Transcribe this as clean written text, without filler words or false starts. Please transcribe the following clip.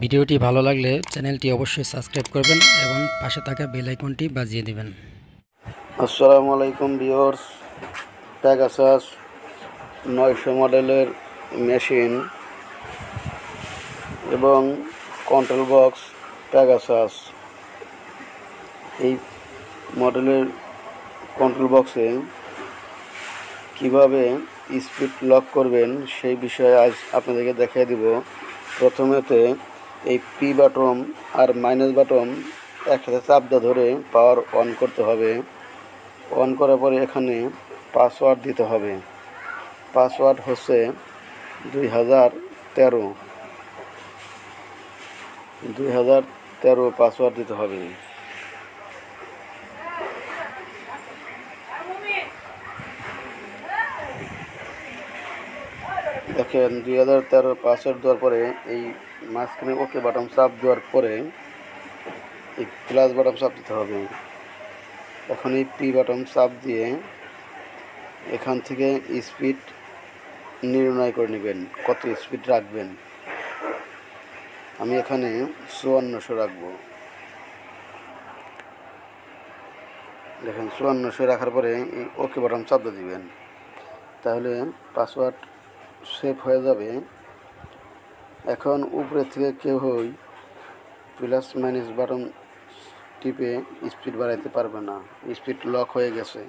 ভিডিওটি ভালো লাগলে চ্যানেলটি অবশ্যই সাবস্ক্রাইব করবেন এবং পাশে থাকা বেল আইকনটি বাজিয়ে দিবেন। আসসালামু আলাইকুম ভিউয়ার্স। প্যাগাসাস 900 মডেলের মেশিন এবং কন্ট্রোল বক্স প্যাগাসাস। এই মডেলের কন্ট্রোল বক্সে কিভাবে স্পিড লক করবেন সেই বিষয়ে আজ আপনাদেরকে দেখিয়ে দিব। প্রথমেতে এই পি বাটন আর মাইনাস বাটন একসাথে চাপ ধরে পাওয়ার অন করতে হবে। অন করার পরে এখানে পাসওয়ার্ড দিতে হবে। পাসওয়ার্ড হচ্ছে 2013 পাসওয়ার্ড দিতে হবে। দেখেন 2013 পাসওয়ার্ড দেওয়ার পরে এই মাঝখানে ওকে বাটন চাপ দেওয়ার পরে এই প্লাস বাটন চাপ দিতে হবে। এখন এই পি বাটন চাপ দিয়ে এখান থেকে স্পিড নির্ণয় করে নেবেন, কত স্পিড রাখবেন। আমি এখানে 5400 রাখবো। দেখেন 5400 রাখার পরে এই ওকে বাটন চাপ দিবেন, তাহলে পাসওয়ার্ড সেভ হয়ে যাবে। এখন উপরে থেকে কেউই প্লাস মাইনাস বাটন টিপে স্পিড বাড়াইতে পারবে না, স্পিড লক হয়ে গেছে।